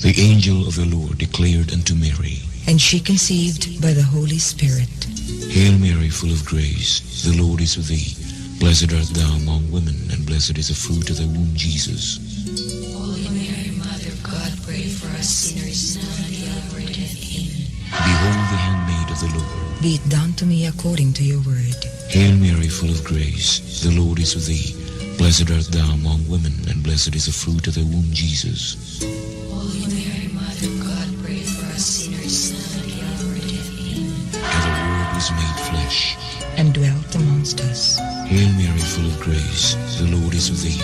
The angel of the Lord declared unto Mary, and she conceived by the Holy Spirit. Hail Mary, full of grace, the Lord is with thee. Blessed art thou among women, and blessed is the fruit of thy womb, Jesus. Holy Mary, Mother of God, pray for us sinners now and at the hour of death. Amen. Behold the handmaid of the Lord. Be it done to me according to your word. Hail Mary, full of grace, the Lord is with thee. Blessed art thou among women, and blessed is the fruit of thy womb, Jesus. Holy Mary, Mother of God, pray for us sinners now and at the hour of death. Amen. And the Word was made flesh, and dwelt amongst us. Hail Mary, full of grace, the Lord is with thee.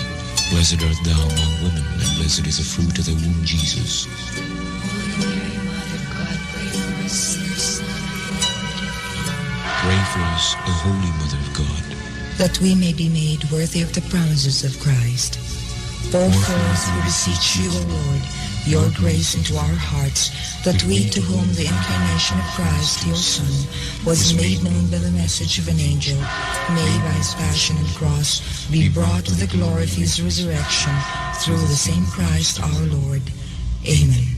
Blessed art thou among women, and blessed is the fruit of thy womb, Jesus. Holy Mary, Mother of God, pray for us sinners now and at the hour of death. Amen. Pray for us, O Holy Mother of God, that we may be made worthy of the promises of Christ. Pour forth, we beseech you, O Lord, your grace into our hearts, that we, to whom the incarnation of Christ, your Son, was made known by the message of an angel, may by his passion and cross be brought to the glory of his resurrection, through the same Christ our Lord. Amen.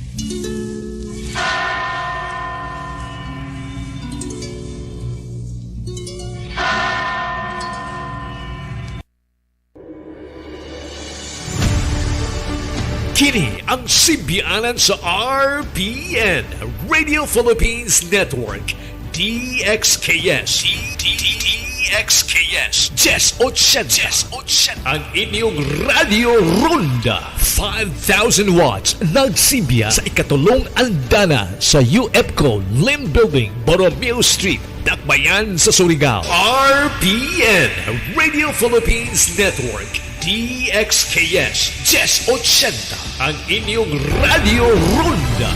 Kini ang simbianan sa RPN, Radio Philippines Network, DXKS, DXKS, Jess Otsen, ang inyong Radio Ronda, 5,000 watts, nagsimbiya sa ikatulong andana sa UFCO Lim Building, Borromeo Street, Dakbayan sa Surigao. RPN, Radio Philippines Network, DXKS, Jess 80, ang inyong Radio Ronda.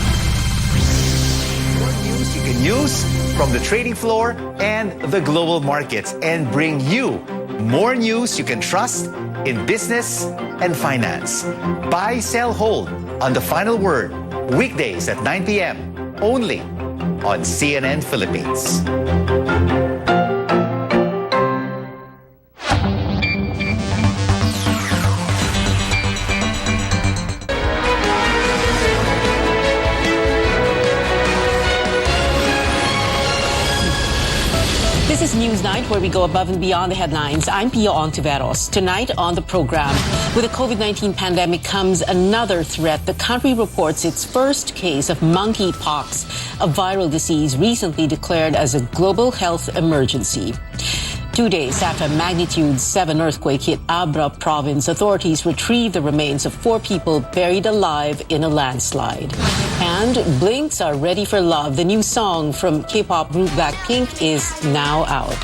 More news you can use from the trading floor and the global markets, and bring you more news you can trust in business and finance. Buy, sell, hold on The Final Word, weekdays at 9 p.m. only on CNN Philippines. This is Newsnight, where we go above and beyond the headlines. I'm Pio Ontiveros. Tonight on the program, with the COVID-19 pandemic comes another threat. The country reports its first case of monkeypox, a viral disease recently declared as a global health emergency. 2 days after a magnitude 7 earthquake hit Abra province, authorities retrieved the remains of 4 people buried alive in a landslide. And Blinks are ready for love. The new song from K-pop group Blackpink is now out.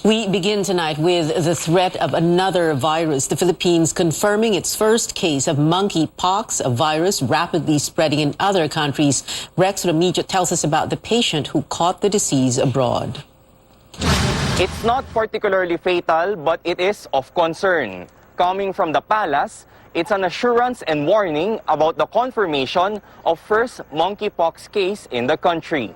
We begin tonight with the threat of another virus. The Philippines confirming its first case of monkeypox, a virus rapidly spreading in other countries. Rex Remigio tells us about the patient who caught the disease abroad. It's not particularly fatal, but it is of concern. Coming from the palace, it's an assurance and warning about the confirmation of first monkeypox case in the country.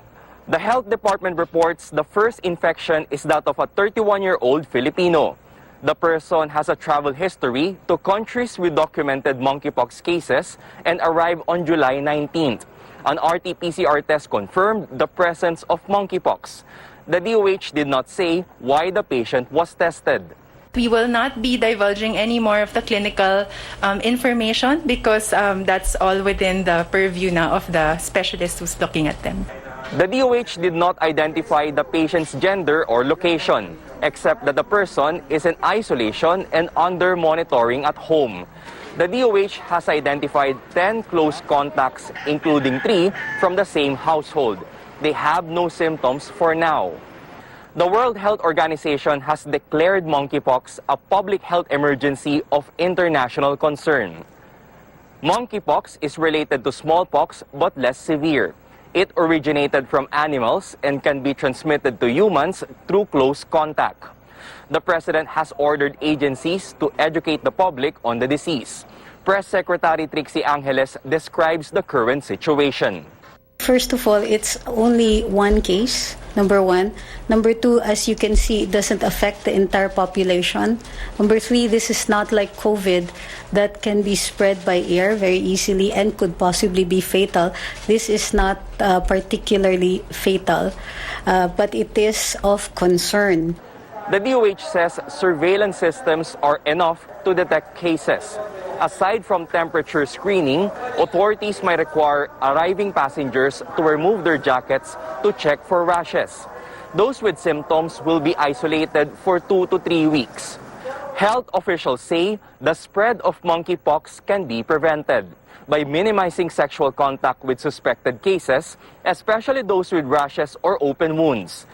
The health department reports the first infection is that of a 31-year-old Filipino. The person has a travel history to countries with documented monkeypox cases and arrived on July 19th. An RT-PCR test confirmed the presence of monkeypox. The DOH did not say why the patient was tested. We will not be divulging any more of the clinical information because that's all within the purview now of the specialist who's looking at them. The DOH did not identify the patient's gender or location, except that the person is in isolation and under monitoring at home. The DOH has identified 10 close contacts, including 3 from the same household. They have no symptoms for now. The World Health Organization has declared monkeypox a public health emergency of international concern. Monkeypox is related to smallpox but less severe. It originated from animals and can be transmitted to humans through close contact. The President has ordered agencies to educate the public on the disease. Press Secretary Trixie Angeles describes the current situation. First of all, it's only one case, number one. Number two, as you can see, it doesn't affect the entire population. Number three, this is not like COVID that can be spread by air very easily and could possibly be fatal. This is not particularly fatal, but it is of concern. The DOH says surveillance systems are enough to detect cases. Aside from temperature screening, authorities might require arriving passengers to remove their jackets to check for rashes. Those with symptoms will be isolated for 2 to 3 weeks. Health officials say the spread of monkeypox can be prevented by minimizing sexual contact with suspected cases, especially those with rashes or open wounds.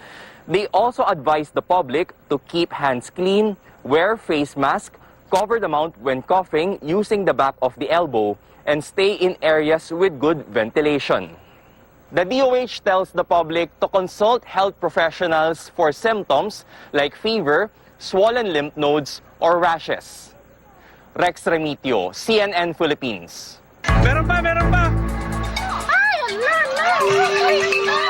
They also advise the public to keep hands clean, wear face masks, cover the mouth when coughing using the back of the elbow, and stay in areas with good ventilation. The DOH tells the public to consult health professionals for symptoms like fever, swollen lymph nodes, or rashes. Rex Remitio, CNN Philippines. Meron pa! Ay, no!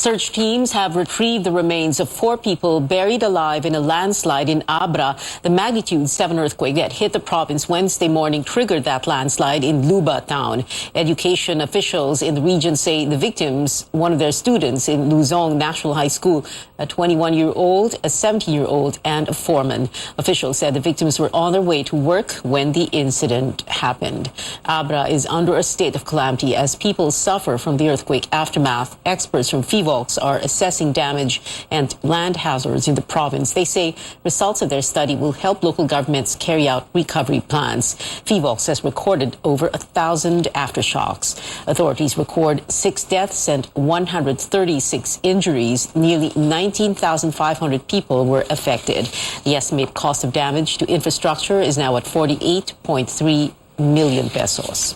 Search teams have retrieved the remains of 4 people buried alive in a landslide in Abra. The magnitude 7 earthquake that hit the province Wednesday morning triggered that landslide in Luba town. Education officials in the region say the victims, one of their students in Luzon National High School, a 21-year-old, a 17-year-old, and a foreman. Officials said the victims were on their way to work when the incident happened. Abra is under a state of calamity as people suffer from the earthquake aftermath. Experts from FIVOX are assessing damage and land hazards in the province. They say results of their study will help local governments carry out recovery plans. FIVOX has recorded over 1,000 aftershocks. Authorities record 6 deaths and 136 injuries. Nearly 19,500 people were affected. The estimated cost of damage to infrastructure is now at 48.3 million pesos.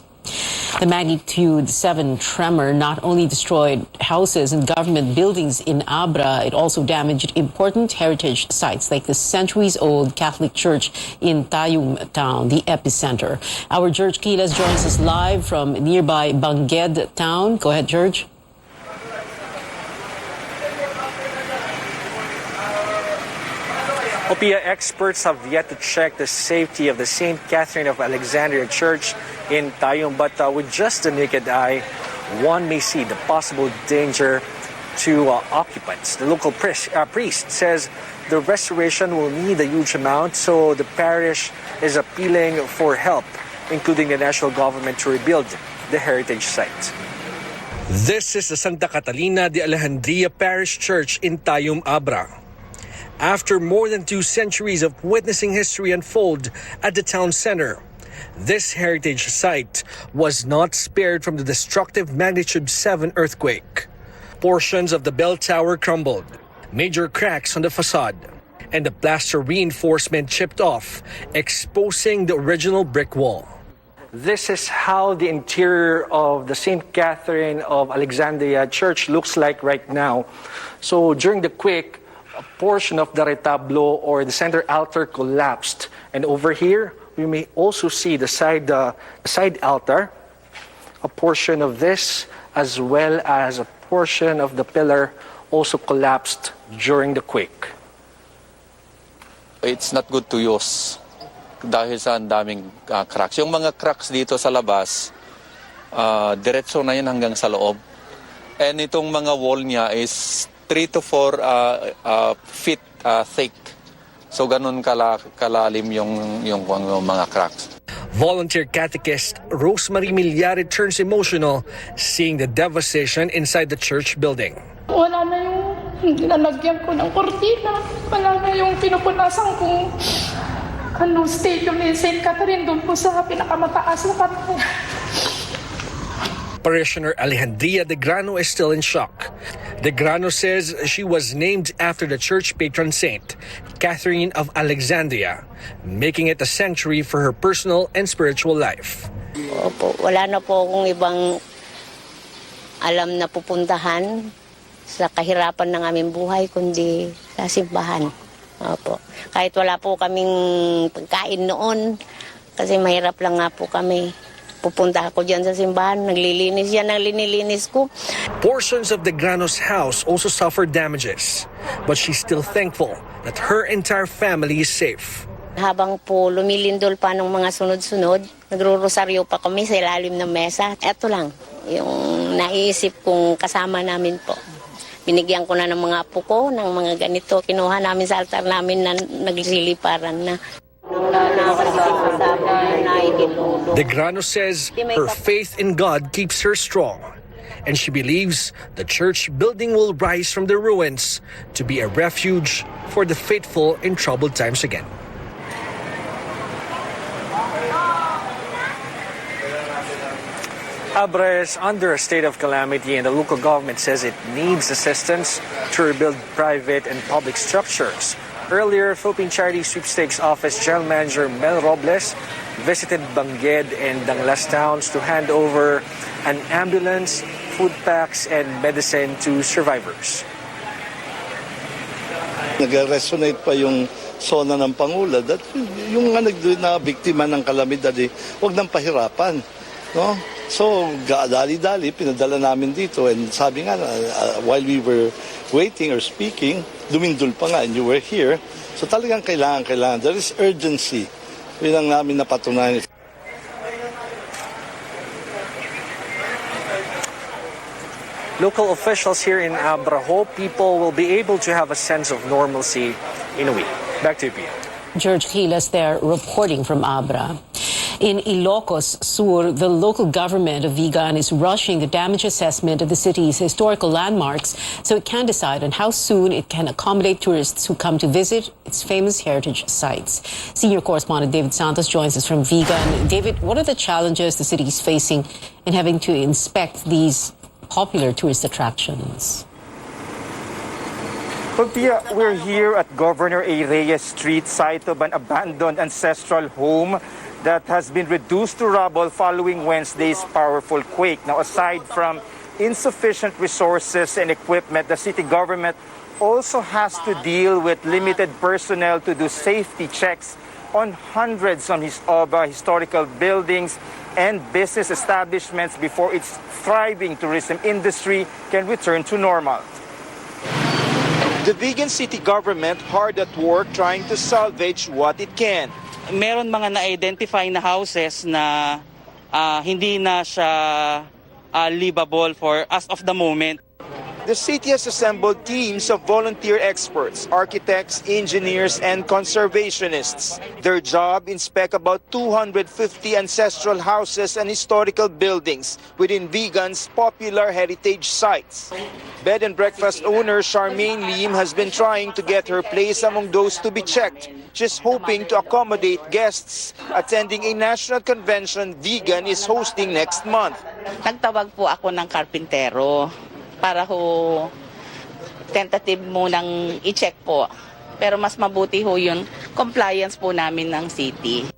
The magnitude 7 tremor not only destroyed houses and government buildings in Abra, it also damaged important heritage sites like the centuries-old Catholic Church in Tayum town, the epicenter. Our George Quiles joins us live from nearby Bangged town. Go ahead, George. Opia experts have yet to check the safety of the St. Catherine of Alexandria Church in Tayum, but with just the naked eye, one may see the possible danger to occupants. The local priest says the restoration will need a huge amount, so the parish is appealing for help, including the national government, to rebuild the heritage site. This is the Santa Catalina de Alejandría Parish Church in Tayum, Abra. After more than 2 centuries of witnessing history unfold at the town center, this heritage site was not spared from the destructive magnitude 7 earthquake. Portions of the bell tower crumbled, major cracks on the facade, and the plaster reinforcement chipped off, exposing the original brick wall. This is how the interior of the St. Catherine of Alexandria Church looks like right now. So during the quake, a portion of the retablo or the center altar collapsed. And over here, we may also see the side altar, a portion of this, as well as a portion of the pillar also collapsed during the quake. It's not good to use dahil sa daming cracks. Yung mga cracks dito sa labas, diretso na yun hanggang sa loob. And itong mga wall niya is 3 to 4 feet thick. So ganun kalalim yung mga cracks. Volunteer catechist Rosemary Milyari turns emotional seeing the devastation inside the church building. Wala na yung nilalagyan ko ng kortina. Wala na yung pinupunasan kong stadium ni St. Catherine doon po sa pinakamataas na parte. Parishioner Alejandria de Grano is still in shock. De Grano says she was named after the church patron saint, Catherine of Alexandria, making it a sanctuary for her personal and spiritual life. Opo, wala na po akong ibang alam na pupuntahan sa kahirapan ng aming buhay kundi sa simbahan. Opo. Kahit wala po kaming pagkain noon, Kasi mahirap lang nga po kami. Pupunta ako dyan sa simbahan, naglilinis yan, nililinis ko. Portions of the Granos house also suffered damages, but she's still thankful that her entire family is safe. Habang po lumilindol pa ng mga sunod-sunod, nagro-rosaryo pa kami sa ilalim ng mesa. Eto lang, yung naiisip kong kasama namin po. Binigyan ko na ng mga apo ko, ng mga ganito. Kinuha namin sa altar namin na nagsiliparan na. De Grano says her faith in God keeps her strong, and she believes the church building will rise from the ruins to be a refuge for the faithful in troubled times again. Abra is under a state of calamity, and the local government says it needs assistance to rebuild private and public structures. Earlier, Philippine Charity Sweepstakes Office General Manager Mel Robles visited Bangged and Danglas towns to hand over an ambulance, food packs, and medicine to survivors. Nag-resonate pa yung sona ng Pangulo that yung na biktima ng kalamidad, huwag nang pahirapan. No? So, dali-dali, pinadala namin dito. And sabi nga, while we were waiting or speaking, dumindol pa nga and you were here. So talagang kailangan. There is urgency. Yun ang namin napatunayan. Local officials here in Abra hope people will be able to have a sense of normalcy in a week. Back to you, Pia. George Gilas there reporting from Abra. In Ilocos Sur, the local government of Vigan is rushing the damage assessment of the city's historical landmarks so it can decide on how soon it can accommodate tourists who come to visit its famous heritage sites. Senior correspondent David Santos joins us from Vigan. David, what are the challenges the city is facing in having to inspect these popular tourist attractions? Well, Pia, we're here at Governor A. Reyes Street, site of an abandoned ancestral home that has been reduced to rubble following Wednesday's powerful quake. Now, aside from insufficient resources and equipment, the city government also has to deal with limited personnel to do safety checks on hundreds of historical buildings and business establishments before its thriving tourism industry can return to normal. The Vigan city government hard at work trying to salvage what it can. Meron mga na-identify na houses na hindi na siya livable for as of the moment. The city has assembled teams of volunteer experts, architects, engineers, and conservationists. Their job inspect about 250 ancestral houses and historical buildings within Vigan's popular heritage sites. Bed and breakfast owner Charmaine Lim has been trying to get her place among those to be checked. She's hoping to accommodate guests attending a national convention Vigan is hosting next month. Nagtawag po ako ng karpintero para ho tentative munang i-check po. Pero mas mabuti ho yun, compliance po namin ng city.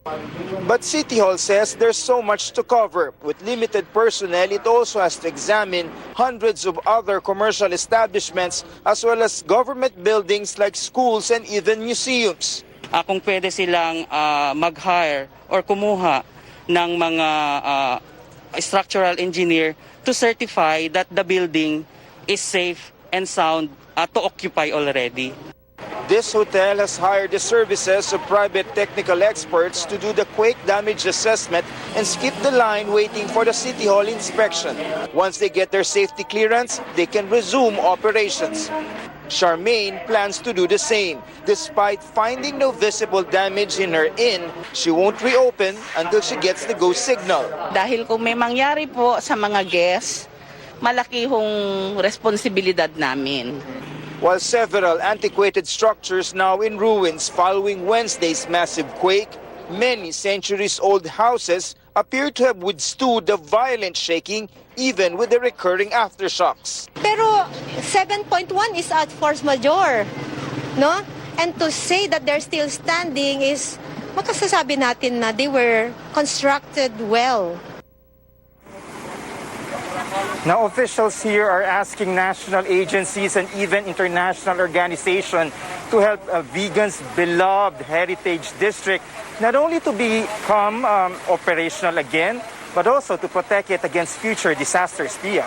But City Hall says there's so much to cover. With limited personnel, it also has to examine hundreds of other commercial establishments as well as government buildings like schools and even museums. Kung pwede silang mag-hire or kumuha ng mga structural engineer to certify that the building is safe and sound to occupy already. This hotel has hired the services of private technical experts to do the quake damage assessment and skip the line waiting for the City Hall inspection. Once they get their safety clearance, they can resume operations. Charmaine plans to do the same. Despite finding no visible damage in her inn, she won't reopen until she gets the go signal. Dahil kung may mangyari po sa mga guests, malaki hong responsibilidad namin. While several antiquated structures now in ruins following Wednesday's massive quake, many centuries-old houses appear to have withstood the violent shaking even with the recurring aftershocks. Pero 7.1 is at force majeure, no? And to say that they're still standing is makasasabi natin na they were constructed well. Now, officials here are asking national agencies and even international organizations to help Vigan's beloved heritage district not only to become operational again, but also to protect it against future disasters, Pia.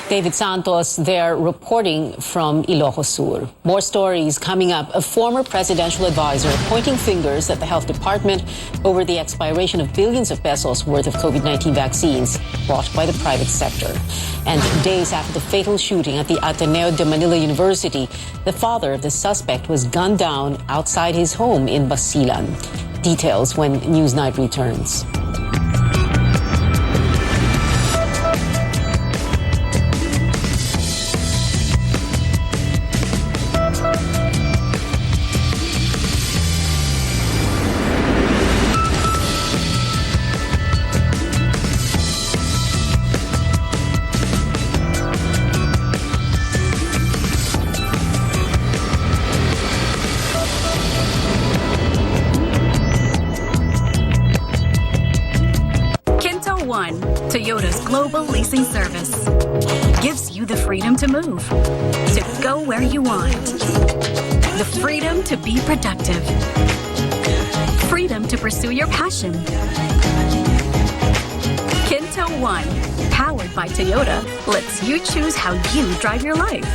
David Santos there reporting from Ilocos Sur. More stories coming up. A former presidential advisor pointing fingers at the health department over the expiration of billions of pesos worth of COVID-19 vaccines bought by the private sector. And days after the fatal shooting at the Ateneo de Manila University, the father of the suspect was gunned down outside his home in Basilan. Details when Newsnight returns. Toyota's global leasing service gives you the freedom to move, to go where you want, the freedom to be productive, freedom to pursue your passion. Kinto One, powered by Toyota, lets you choose how you drive your life,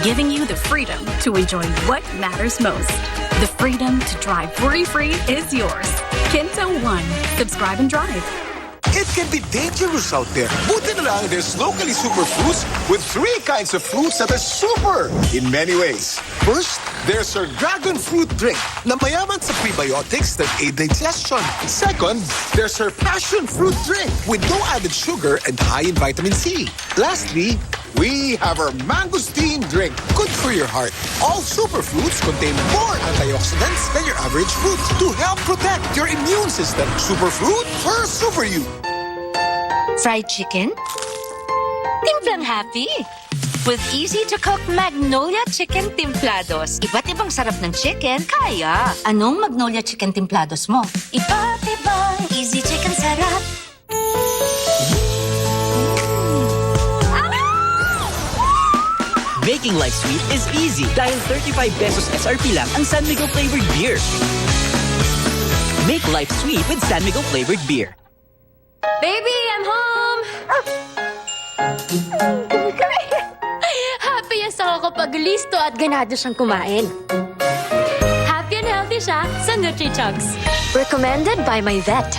giving you the freedom to enjoy what matters most. The freedom to drive worry-free is yours. Kinto One. Subscribe and drive. It can be dangerous out there. Buti na lang there's locally super fruits with 3 kinds of fruits that are super in many ways. First, there's our dragon fruit drink na mayaman sa prebiotics that aid digestion. Second, there's our passion fruit drink with no added sugar and high in vitamin C. Lastly, we have our mangosteen drink, good for your heart. All superfruits contain more antioxidants than your average fruit to help protect your immune system. Superfruit for super you. Fried chicken? Timplang happy. With easy-to-cook Magnolia Chicken Timplados. Iba't ibang sarap ng chicken, kaya. Anong Magnolia Chicken Timplados mo? Iba't ibang easy chicken sarap. Making life sweet is easy dahil 35 pesos SRP lang ang San Miguel flavored beer. Make life sweet with San Miguel flavored beer. Baby, I'm home! Happiest ako kapag listo at ganado siyang kumain. Happy and healthy siya sa Nutri-Chunks. Recommended by my vet.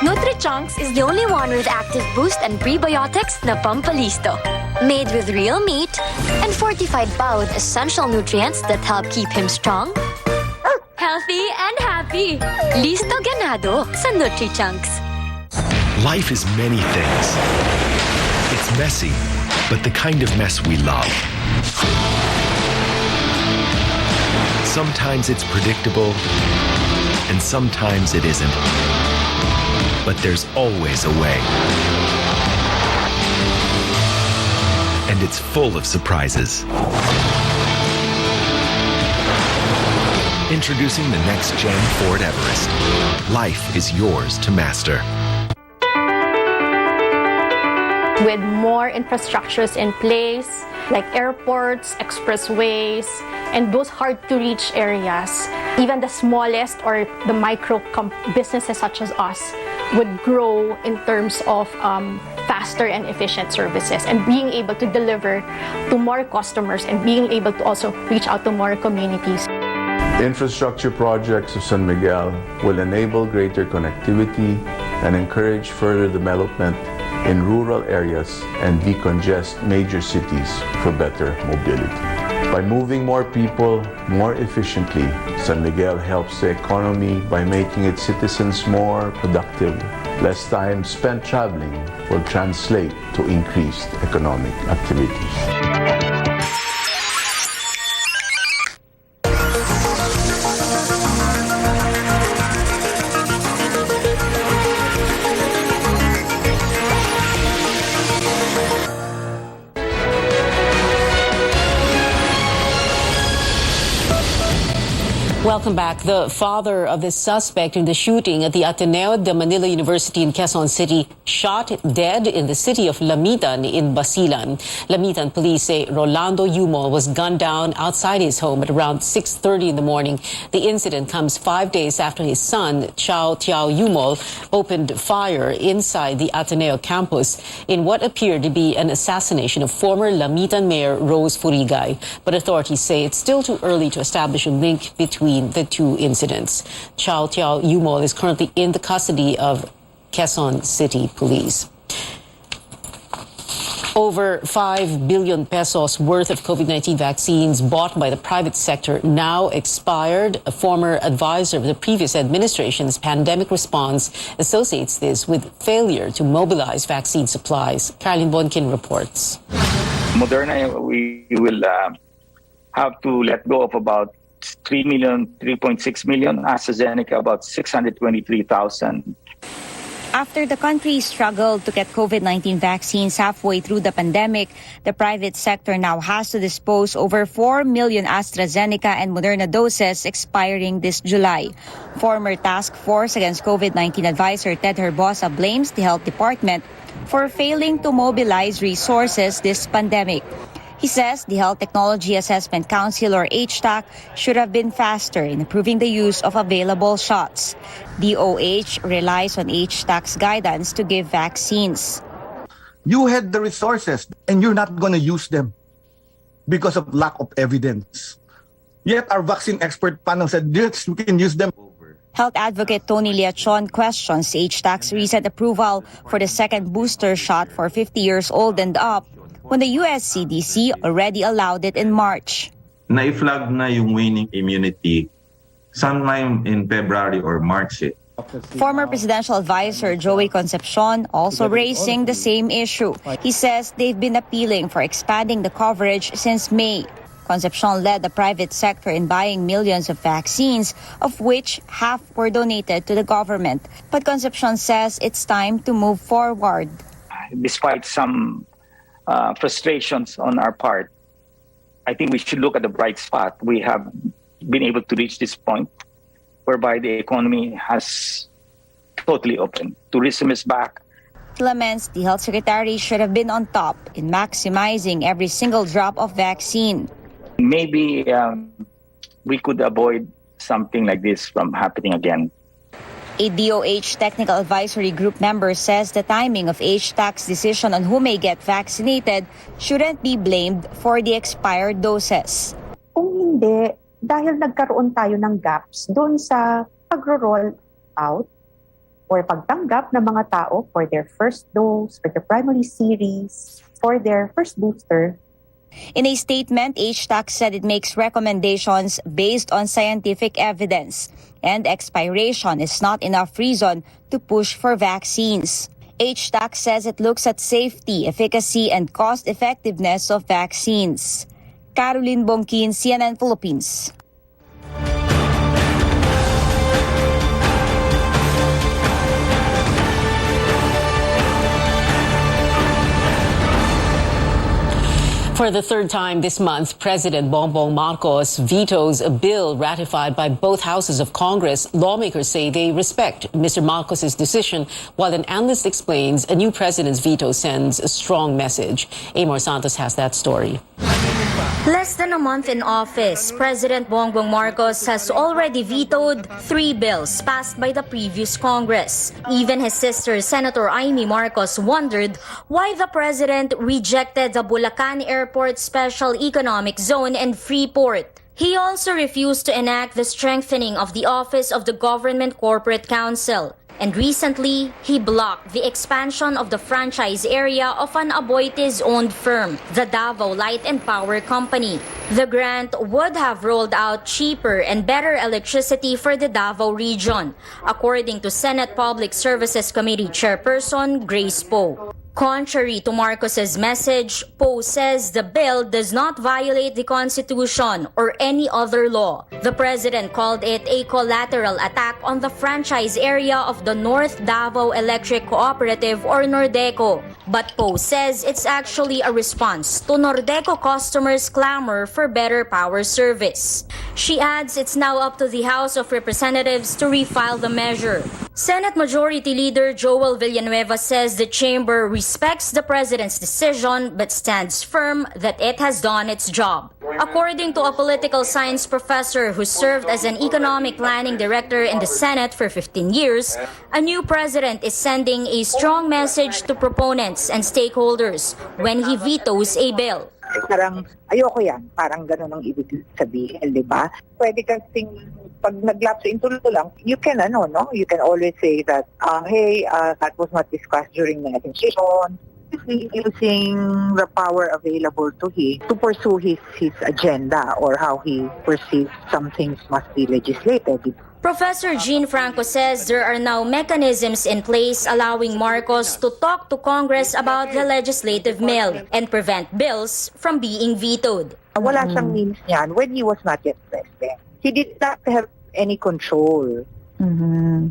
Nutri-Chunks is the only one with active boost and prebiotics na pampalisto. Made with real meat and fortified pa with essential nutrients that help keep him strong, healthy, and happy. Listo ganado sa Nutri-Chunks. Life is many things. It's messy, but the kind of mess we love. Sometimes it's predictable, and sometimes it isn't. But there's always a way. And it's full of surprises. Introducing the next-gen Ford Everest. Life is yours to master. With more infrastructures in place, like airports, expressways, and those hard-to-reach areas, even the smallest or the micro businesses such as us would grow in terms of faster and efficient services and being able to deliver to more customers and being able to also reach out to more communities. Infrastructure projects of San Miguel will enable greater connectivity and encourage further development in rural areas and decongest major cities for better mobility. By moving more people more efficiently, San Miguel helps the economy by making its citizens more productive. Less time spent traveling will translate to increased economic activities. Welcome back. The father of the suspect in the shooting at the Ateneo de Manila University in Quezon City shot dead in the city of Lamitan in Basilan. Lamitan police say Rolando Yumol was gunned down outside his home at around 6:30 in the morning. The incident comes 5 days after his son, Chao Tiao Yumol, opened fire inside the Ateneo campus in what appeared to be an assassination of former Lamitan Mayor Rose Furigay. But authorities say it's still too early to establish a link between the two incidents. Chao Tiao Yumol is currently in the custody of Quezon City Police. Over 5 billion pesos worth of COVID-19 vaccines bought by the private sector now expired. A former advisor of the previous administration's pandemic response associates this with failure to mobilize vaccine supplies. Caroline Bonkin reports. Moderna, we will have to let go of about 3.6 million. AstraZeneca, about 623,000. After the country struggled to get COVID-19 vaccines halfway through the pandemic, the private sector now has to dispose over 4 million AstraZeneca and Moderna doses expiring this July. Former Task Force Against COVID-19 advisor Ted Herbosa blames the health department for failing to mobilize resources this pandemic. He says the Health Technology Assessment Council, or HTAC, should have been faster in approving the use of available shots. DOH relies on HTAC's guidance to give vaccines. You had the resources and you're not going to use them because of lack of evidence. Yet our vaccine expert panel said, yes, we can use them. Health advocate Tony Leachon questions HTAC's recent approval for the second booster shot for 50 years old and up, when the US CDC already allowed it in March. Na-flag na yung waning immunity sometime in February or March. Former presidential advisor Joey Concepcion also raising the same issue. He says they've been appealing for expanding the coverage since May. Concepcion led the private sector in buying millions of vaccines, of which half were donated to the government. But Concepcion says it's time to move forward. Despite some frustrations on our part, I think we should look at the bright spot. We have been able to reach this point whereby the economy has totally opened. Tourism is back. Laments the health secretary should have been on top in maximizing every single drop of vaccine. Maybe we could avoid something like this from happening again. A DOH Technical Advisory Group member says the timing of HTAC's decision on who may get vaccinated shouldn't be blamed for the expired doses. Kung hindi, dahil nagkaroon tayo ng gaps doon sa pagro-roll out or pagtanggap ng mga tao for their first dose, for the primary series, for their first booster. In a statement, HTAC said it makes recommendations based on scientific evidence, and expiration is not enough reason to push for vaccines. HTAC says it looks at safety, efficacy, and cost-effectiveness of vaccines. Caroline Bonkin, CNN Philippines. For the third time this month, President Bongbong Marcos vetoes a bill ratified by both houses of Congress. Lawmakers say they respect Mr. Marcos's decision, while an analyst explains a new president's veto sends a strong message. Amor Santos has that story. Less than a month in office, President Bongbong Marcos has already vetoed 3 bills passed by the previous Congress. Even his sister, Senator Amy Marcos, wondered why the president rejected the Bulacan Airport Special Economic Zone and Freeport. He also refused to enact the strengthening of the Office of the Government Corporate Council. And recently, he blocked the expansion of the franchise area of an Aboitiz-owned firm, the Davao Light and Power Company. The grant would have rolled out cheaper and better electricity for the Davao region, according to Senate Public Services Committee Chairperson Grace Poe. Contrary to Marcos's message, Poe says the bill does not violate the Constitution or any other law. The president called it a collateral attack on the franchise area of the North Davao Electric Cooperative or Nordeco. But Poe says it's actually a response to Nordeco customers' clamor for better power service. She adds it's now up to the House of Representatives to refile the measure. Senate Majority Leader Joel Villanueva says the chamber respects the president's decision but stands firm that it has done its job. According to a political science professor who served as an economic planning director in the Senate for 15 years, a new president is sending a strong message to proponents and stakeholders when he vetoes a bill. Parang ayoko yan, parang gano'n ang ibig sabihin, di ba? Pwede kasing pag naglapso into lang, you can you can always say that, hey, that was not discussed during the session. Using the power available to him to pursue his agenda or how he perceives some things must be legislated. Professor Jean Franco says there are now mechanisms in place allowing Marcos to talk to Congress about the legislative mill and prevent bills from being vetoed. Wala siyang means niyan when he was not yet president. He did not have any control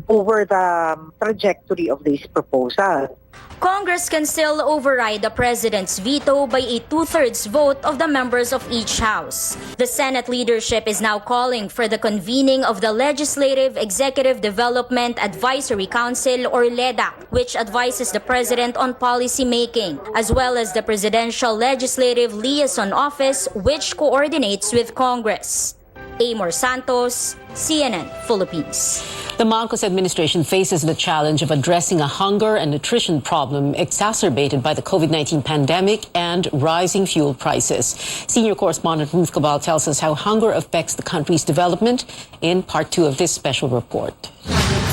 over the trajectory of this proposal. Congress can still override the president's veto by a 2/3 vote of the members of each house. The Senate leadership is now calling for the convening of the Legislative Executive Development Advisory Council or LEDAC, which advises the president on policy making, as well as the Presidential Legislative Liaison Office, which coordinates with Congress. Amor Santos, CNN Philippines. The Marcos administration faces the challenge of addressing a hunger and nutrition problem exacerbated by the COVID-19 pandemic and rising fuel prices. Senior correspondent Ruth Cabal tells us how hunger affects the country's development in part 2 of this special report.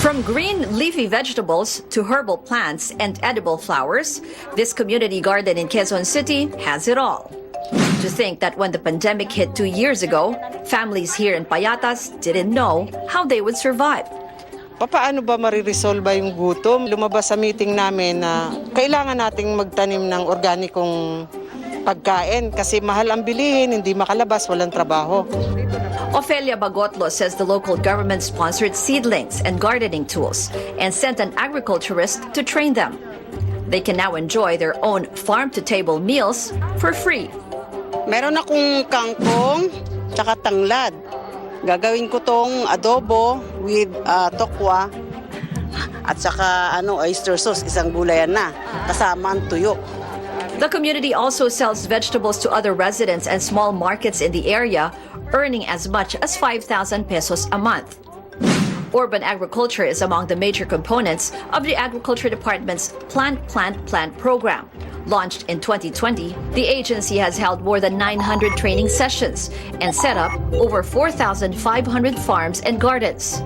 From green leafy vegetables to herbal plants and edible flowers, this community garden in Quezon City has it all. To think that when the pandemic hit 2 years ago, families here in Payatas didn't know how they would survive. Paano ba mariresolve yung gutom? Lumabas sa meeting namin na kailangan nating magtanim ng organikong pagkain kasi mahal ang bilihin, hindi makalabas, walang trabaho. Ofelia Bagotlo says the local government sponsored seedlings and gardening tools and sent an agriculturist to train them. They can now enjoy their own farm-to-table meals for free. Meron akong kangkong tsaka tanglad. Gagawin ko tong adobo with tokwa at saka oyster sauce, isang gulayan na, kasama ang tuyo. The community also sells vegetables to other residents and small markets in the area, earning as much as 5,000 pesos a month. Urban agriculture is among the major components of the Agriculture Department's Plant program. Launched in 2020, the agency has held more than 900 training sessions and set up over 4,500 farms and gardens.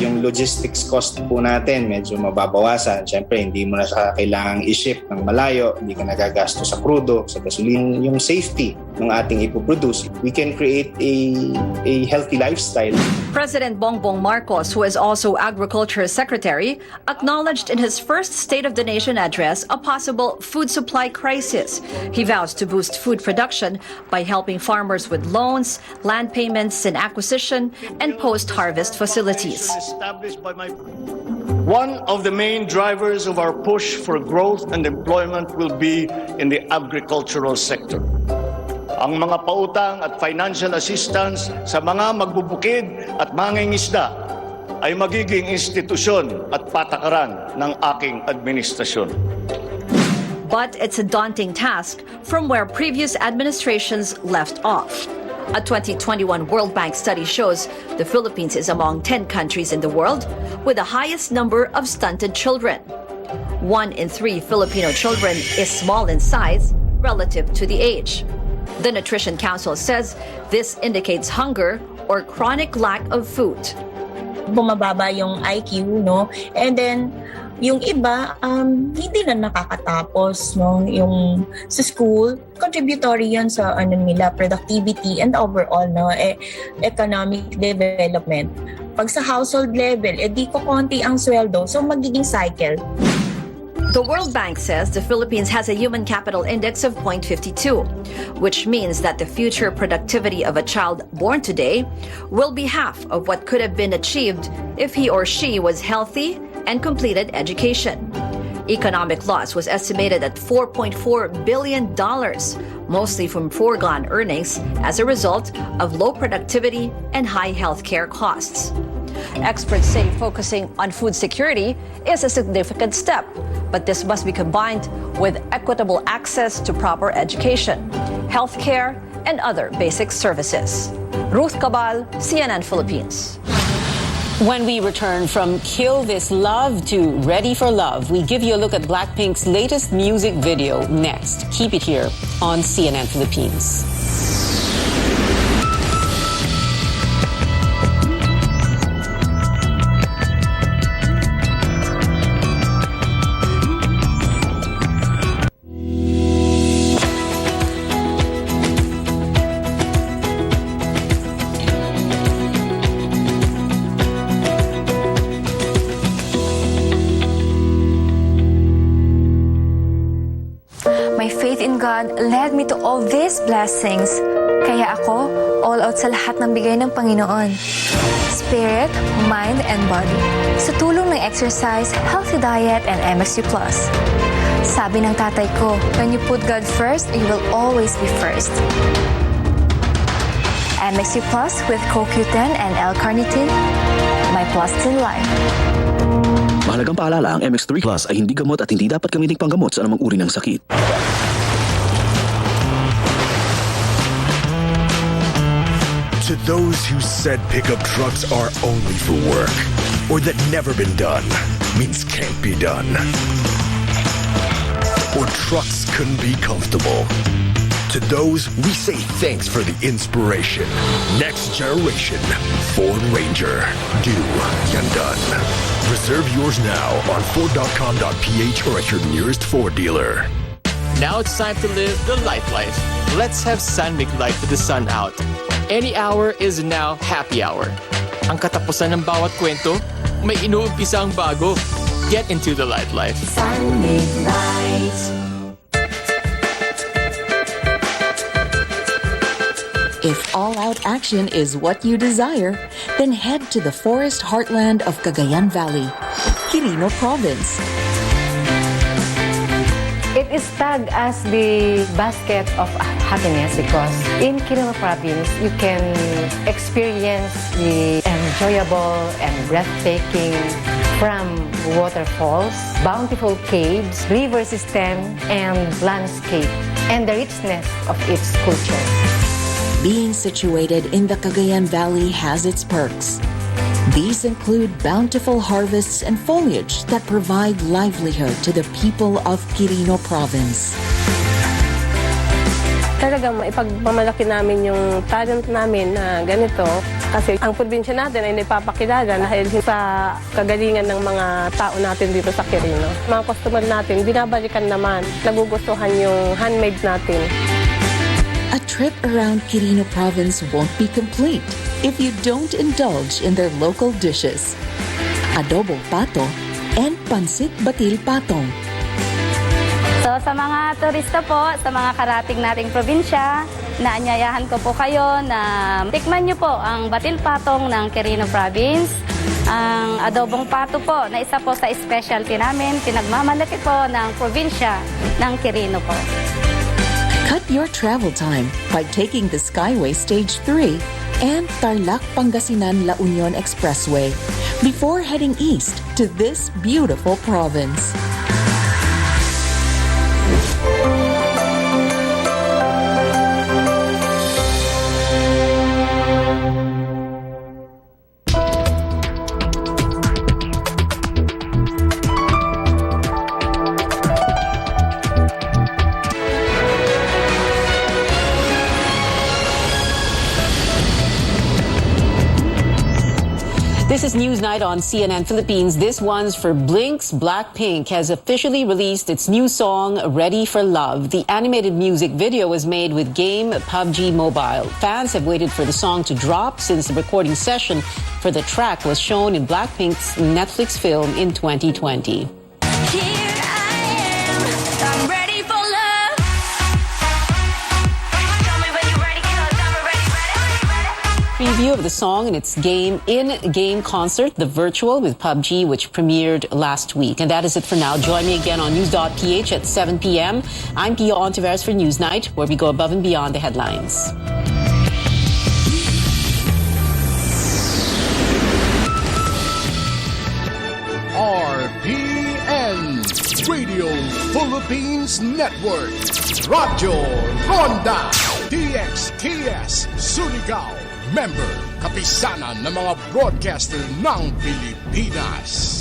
Yung logistics cost po natin medyo mababawasan. Siyempre, hindi mo na siya kailangang i-ship ng malayo, hindi ka nagagasto sa crudo, sa gasolina. Yung safety ng ating ipoproduce, we can create a healthy lifestyle. President Bongbong Marcos, who is also Agriculture Secretary, acknowledged in his first State of the Nation address a possible food supply crisis. He vows to boost food production by helping farmers with loans, land payments and acquisition, and post-harvest facilities. One of the main drivers of our push for growth and employment will be in the agricultural sector. Ang mga pautang at financial assistance sa mga magbubukid at mangingisda ay magiging institusyon at patakaran ng aking administrasyon. But it's a daunting task from where previous administrations left off. A 2021 World Bank study shows the Philippines is among 10 countries in the world with the highest number of stunted children. 1 in 3 Filipino children is small in size relative to the age. The Nutrition Council says this indicates hunger or chronic lack of food. Bumababa yung IQ, no? And then yung iba hindi na nakakatapos, no, yung sa school. Contributory yan sa nila productivity and overall, no, economic development. Pag sa household level, di ko konti ang sweldo, so magiging cycle. The World Bank says the Philippines has a human capital index of 0.52, which means that the future productivity of a child born today will be half of what could have been achieved if he or she was healthy and completed education. Economic loss was estimated at $4.4 billion, mostly from foregone earnings as a result of low productivity and high healthcare costs. Experts say focusing on food security is a significant step, but this must be combined with equitable access to proper education, healthcare, and other basic services. Ruth Cabal, CNN Philippines. When we return from Kill This Love to Ready for Love, we give you a look at Blackpink's latest music video next. Keep it here on CNN Philippines. My faith in God led me to all these blessings. Kaya ako, all out sa lahat ng bigay ng Panginoon. Spirit, mind, and body. Sa tulong ng exercise, healthy diet, and MSU+. Sabi ng tatay ko, when you put God first, you will always be first. MSU+ with CoQ10 and L-carnitine, my plus in life. Mahalagang paalala, ang MX3 Plus ay hindi gamot at hindi dapat gamiting panggamot sa anumang uri ng sakit. To those who said pickup trucks are only for work, or that never been done means can't be done, or trucks couldn't be comfortable. To those, we say thanks for the inspiration. Next generation Ford Ranger. Do Yandan. Reserve yours now on Ford.com.ph or at your nearest Ford dealer. Now it's time to live the life. Let's have sun make life with the sun out. Any hour is now happy hour. Ang katapusan ng bawat kwento, may inuumpisa ang bago. Get into the life. Sun make light. If all-out action is what you desire, then head to the forest heartland of Cagayan Valley, Quirino Province. It is tagged as the basket of happiness because in Quirino Province, you can experience the enjoyable and breathtaking from waterfalls, bountiful caves, river system, and landscape, and the richness of its culture. Being situated in the Cagayan Valley has its perks. These include bountiful harvests and foliage that provide livelihood to the people of Quirino Province. Talagang maipagmamalaki namin yung talent namin na ganito kasi ang probinsya natin ay napapakilala dahil sa kagalingan ng mga tao natin dito sa Quirino. Mga customer natin, binabalikan naman, nagugustuhan yung handmade natin. A trip around Quirino Province won't be complete if you don't indulge in their local dishes. Adobo pato and pansit batil patong. So sa mga turista po, sa mga karating nating probinsya, naanyayahan ko po kayo na tikman nyo po ang batil patong ng Quirino Province. Ang adobong pato po na isa po sa specialty namin, pinagmamalaki po ng probinsya ng Quirino po. Cut your travel time by taking the Skyway Stage 3 and Tarlac Pangasinan La Union Expressway before heading east to this beautiful province. This is Newsnight on CNN Philippines. This one's for Blink's Blackpink has officially released its new song, Ready for Love. The animated music video was made with game PUBG Mobile. Fans have waited for the song to drop since the recording session for the track was shown in Blackpink's Netflix film in 2020. Here I preview of the song and its in-game concert, The Virtual with PUBG, which premiered last week. And that is it for now. Join me again on news.ph at 7 p.m. I'm Pio Ontiveros for Newsnight, where we go above and beyond the headlines. RPN Radio Philippines Network. Radyo Ronda DXKS Surigao. Member, kapisanan ng mga broadcaster ng Pilipinas.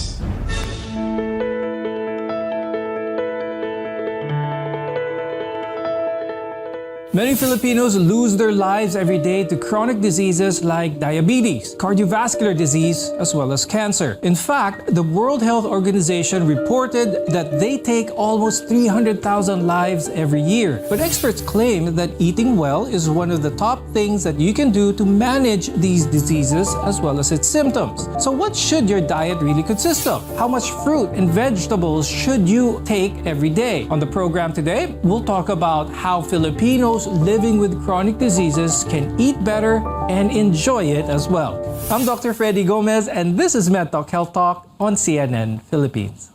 Many Filipinos lose their lives every day to chronic diseases like diabetes, cardiovascular disease, as well as cancer. In fact, the World Health Organization reported that they take almost 300,000 lives every year. But experts claim that eating well is one of the top things that you can do to manage these diseases as well as its symptoms. So what should your diet really consist of? How much fruit and vegetables should you take every day? On the program today, we'll talk about how Filipinos living with chronic diseases can eat better and enjoy it as well. I'm Dr. Freddy Gomez, and this is MedTalk Health Talk on CNN Philippines.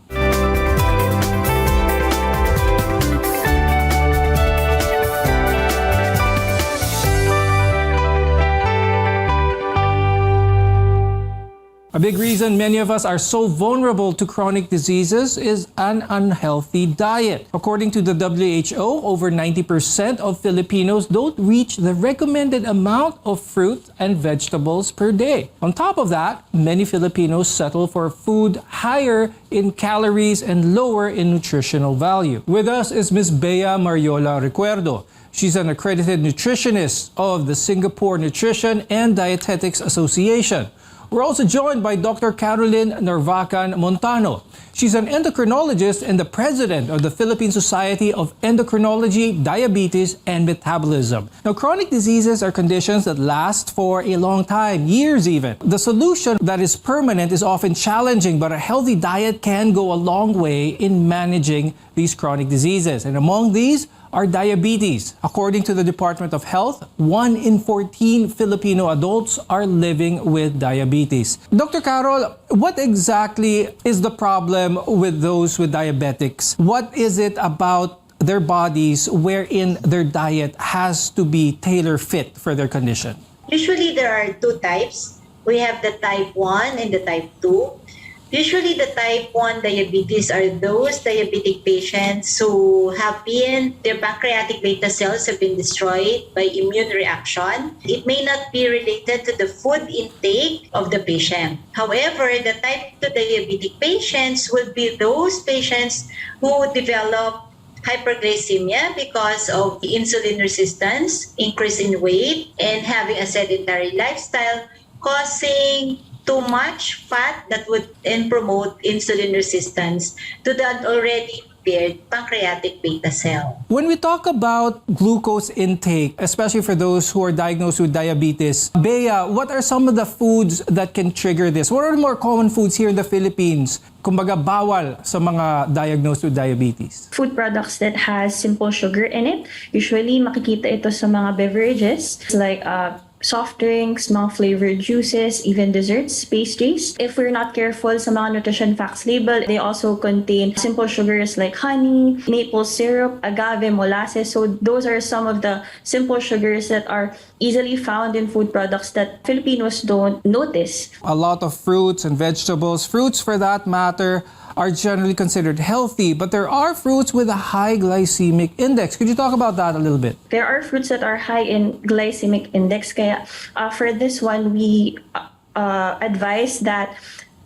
A big reason many of us are so vulnerable to chronic diseases is an unhealthy diet. According to the WHO, over 90% of Filipinos don't reach the recommended amount of fruit and vegetables per day. On top of that, many Filipinos settle for food higher in calories and lower in nutritional value. With us is Ms. Bea Mariola Recuerdo. She's an accredited nutritionist of the Singapore Nutrition and Dietetics Association. We're also joined by Dr. Caroline Narvacan Montano. She's an endocrinologist and the president of the Philippine Society of Endocrinology, Diabetes, and Metabolism. Now, chronic diseases are conditions that last for a long time, years even. The solution that is permanent is often challenging, but a healthy diet can go a long way in managing these chronic diseases. And among these are diabetes. According to the Department of Health, 1 in 14 Filipino adults are living with diabetes. Dr. Carol, what exactly is the problem with those with diabetics? What is it about their bodies wherein their diet has to be tailor-fit for their condition? Usually there are two types. We have the type 1 and the type 2. Usually the type 1 diabetes are those diabetic patients who their pancreatic beta cells have been destroyed by immune reaction. It may not be related to the food intake of the patient. However, the type 2 diabetic patients will be those patients who develop hyperglycemia because of insulin resistance, increase in weight, and having a sedentary lifestyle, causing too much fat that would then promote insulin resistance to the already impaired pancreatic beta cell. When we talk about glucose intake, especially for those who are diagnosed with diabetes, Bea, what are some of the foods that can trigger this? What are the more common foods here in the Philippines? Kumbaga, bawal sa mga diagnosed with diabetes. Food products that has simple sugar in it. Usually, makikita ito sa mga beverages like soft drinks, mga flavored juices, even desserts, pastries. If we're not careful sa mga nutrition facts label, they also contain simple sugars like honey, maple syrup, agave, molasses. So those are some of the simple sugars that are easily found in food products that Filipinos don't notice. A lot of fruits and vegetables, fruits for that matter, are generally considered healthy, but there are fruits with a high glycemic index. Could you talk about that a little bit? There are fruits that are high in glycemic index. Kaya for this one, we advise that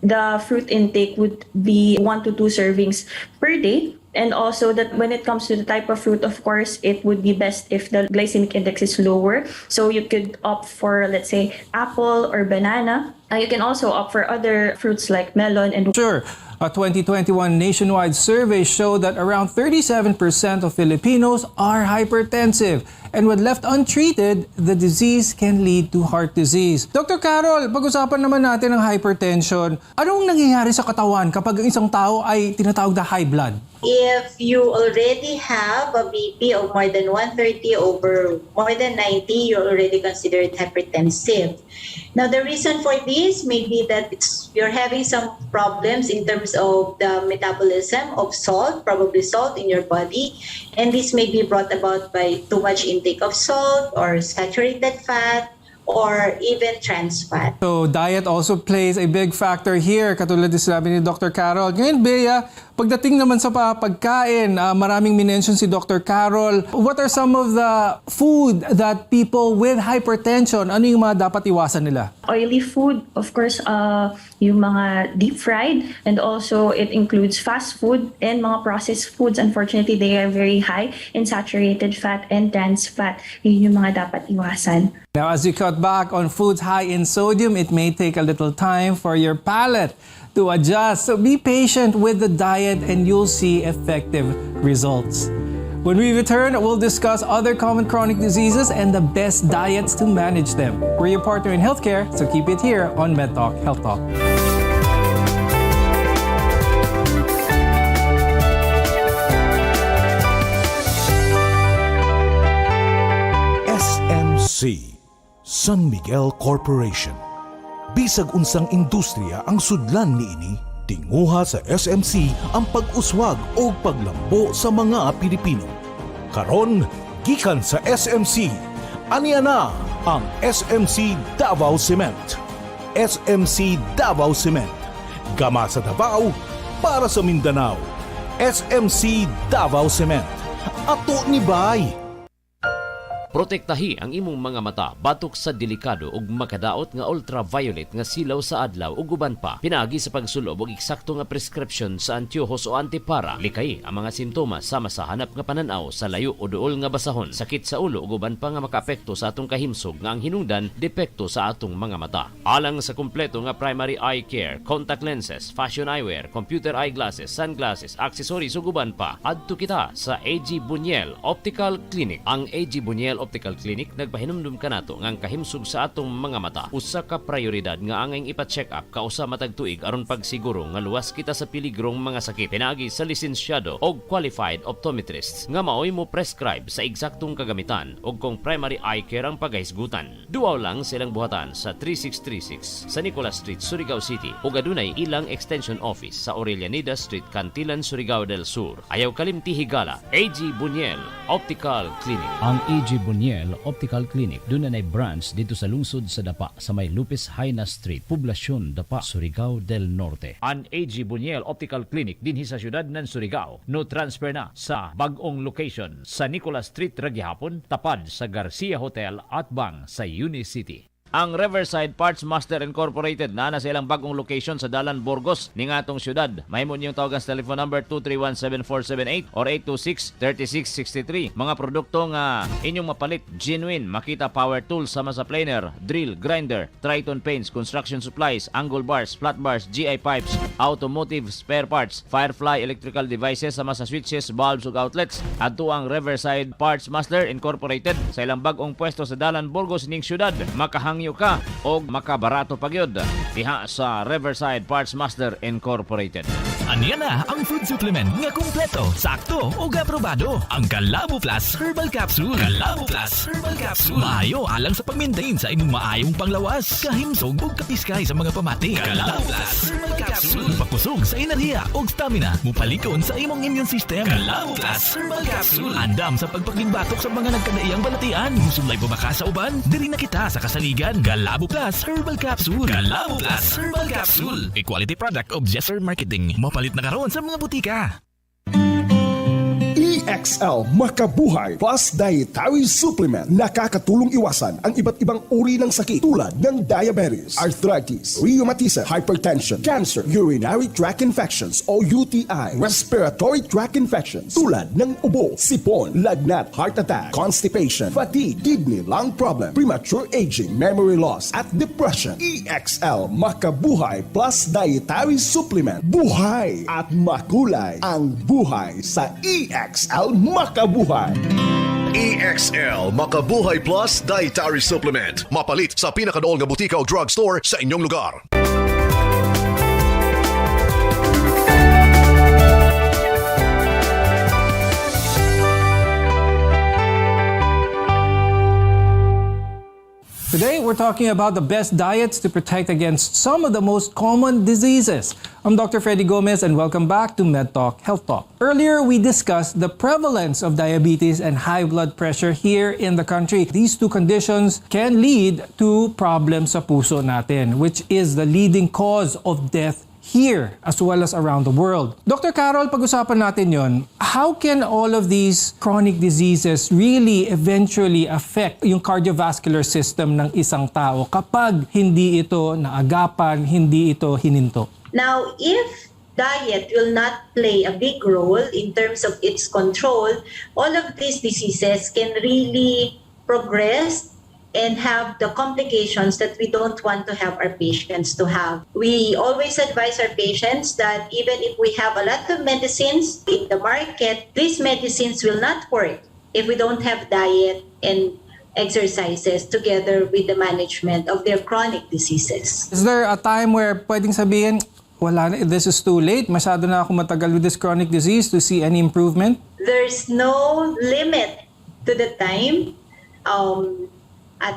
the fruit intake would be 1 to 2 servings per day. And also that when it comes to the type of fruit, of course, it would be best if the glycemic index is lower. So you could opt for, let's say, apple or banana. You can also opt for other fruits like melon and Sure. A 2021 nationwide survey showed that around 37% of Filipinos are hypertensive. And when left untreated, the disease can lead to heart disease. Dr. Carol, pag-usapan naman natin ang hypertension. Anong nangyayari sa katawan kapag ang isang tao ay tinatawag na high blood? If you already have a BP of more than 130 over more than 90, you're already considered hypertensive. Now, the reason for this may be that you're having some problems in terms of the metabolism of salt, probably salt in your body, and this may be brought about by too much intake of salt or saturated fat, or even trans fat. So diet also plays a big factor here, katulad din sinabi ni Dr. Carol. Ngayon, Bea, pagdating naman sa pagkain, maraming minention si Dr. Carol. What are some of the food that people with hypertension, ano yung mga dapat iwasan nila? oily food, of course, yung mga deep fried, and also it includes fast food and mga processed foods. Unfortunately, they are very high in saturated fat and trans fat. Yun yung mga dapat iwasan. Now, as you cut back on foods high in sodium, it may take a little time for your palate to adjust. So be patient with the diet and you'll see effective results. When we return, we'll discuss other common chronic diseases and the best diets to manage them. We're your partner in healthcare, so keep it here on MedTalk Health Talk. SMC, San Miguel Corporation. Bisag unsang industriya ang sudlan niini, tinguha sa SMC ang pag-uswag o paglambo sa mga Pilipino. Karon, gikan sa SMC, aniya na ang SMC Davao Cement. SMC Davao Cement. Gama sa Davao, para sa Mindanao. SMC Davao Cement. Ato ni Bay. Protektahi ang imong mga mata batok sa delikado ug makadaot nga ultraviolet nga silaw sa adlaw ug uban pa. Pinaagi sa pagsulob og eksakto nga prescription sa antiyohos o antipara. Likay ang mga simptomas sama sa hanap nga pananaw sa layo o duol nga basahon, sakit sa ulo ug uban pa nga makaapekto sa atong kahimsog nga ang hinungdan depekto sa atong mga mata. Alang sa kumpleto nga primary eye care, contact lenses, fashion eyewear, computer eyeglasses, sunglasses, accessories ug uban pa, adto kita sa AG Buñuel Optical Clinic. Ang AG Buñuel Optical Clinic nagpahinumdum kanato nga ang kahimsog sa atong mga mata usa ka prioridad nga angay ipa-check up kausa matag tuig aron pagsiguro nga luwas kita sa piligrong mga sakit. Pinaagi sa lisensyado og qualified optometrists nga maoy mo prescribe sa eksaktong kagamitan ug kung primary eye care ang pagahisgutan. Duaw lang silang buhatan sa 3636 sa Nicolas Street, Surigao City ug adunay ilang extension office sa Aurelianida Street, Cantilan, Surigao del Sur. Ayaw kalimti higala, AG Buñuel Optical Clinic. Ang AG Buñuel Optical Clinic doon na branch dito sa lungsod sa Dapa sa may Lupis Haina Street, Poblasyon Dapa, Surigao del Norte. Ang AG Buñuel Optical Clinic dinhi sa syudad ng Surigao. No transfer na sa bag-ong location sa Nicolas Street, Ragyahapon, tapad sa Garcia Hotel at Bang sa Unicity. Ang Riverside Parts Master Incorporated na sa ilang bagong location sa Dalan, Burgos ning atong syudad. Mahimo niyong tawagan sa telephone number 231-7478 or 826-3663. Mga produkto nga inyong mapalit, genuine Makita Power Tools sama sa planer, drill, grinder, Triton paints, construction supplies, angle bars, flat bars, GI pipes, automotive spare parts, Firefly electrical devices sama sa switches, bulbs ug outlets. Adto ang Riverside Parts Master Incorporated sa ilang bagong pwesto sa Dalan, Burgos ning syudad. Makahangyo ka o makabarato pagyod diha sa Riverside Parts Master Incorporated. Aniya na ang food supplement nga kumpleto, sakto ug aprobado. Ang Calabo Plus Herbal Capsule. Calabo Plus Herbal Capsule. Maayo alang sa pag-maintain sa imong maayong panglawas, kahimsog ug kapiskay sa mga pamati. Calabo Plus Herbal Capsule. Pakusog sa enerhiya ug stamina, mupalikon sa imong immune system. Calabo Plus Herbal Capsule. Andam sa pagpakigbatok sa mga nagkadaiyang balatian. Musulay pa sa uban, diri na kita sa kasaligan. Calabo Plus Herbal Capsule. Calabo Plus Herbal Capsule. A quality product of Jesser Marketing. Mapalit na karon sa mga butika. EXL Makabuhay Plus Dietary Supplement. Nakakatulong iwasan ang iba't ibang uri ng sakit tulad ng diabetes, arthritis, rheumatism, hypertension, cancer, urinary tract infections o UTI, respiratory tract infections tulad ng ubo, sipon, lagnat, heart attack, constipation, fatigue, kidney, lung problem, premature aging, memory loss at depression. EXL Makabuhay Plus Dietary Supplement. Buhay at makulay ang buhay sa EXL Makabuhay. EXL Makabuhay Plus Dietary Supplement. Mapalit sa pinakadool nga butika o drugstore sa inyong lugar. Today, we're talking about the best diets to protect against some of the most common diseases. I'm Dr. Freddy Gomez and welcome back to MedTalk Health Talk. Earlier, we discussed the prevalence of diabetes and high blood pressure here in the country. These two conditions can lead to problems sa puso natin, which is the leading cause of death here as well as around the world. Dr. Carol, pag-usapan natin yon. How can all of these chronic diseases really eventually affect yung cardiovascular system ng isang tao kapag hindi ito naagapan, hindi ito hininto? Now, if diet will not play a big role in terms of its control, all of these diseases can really progress and have the complications that we don't want to have our patients to have. We always advise our patients that even if we have a lot of medicines in the market, these medicines will not work if we don't have diet and exercises together with the management of their chronic diseases. Is there a time where pwedeng sabihin, wala na, this is too late, masyado na ako matagal with this chronic disease to see any improvement? There's no limit to the time.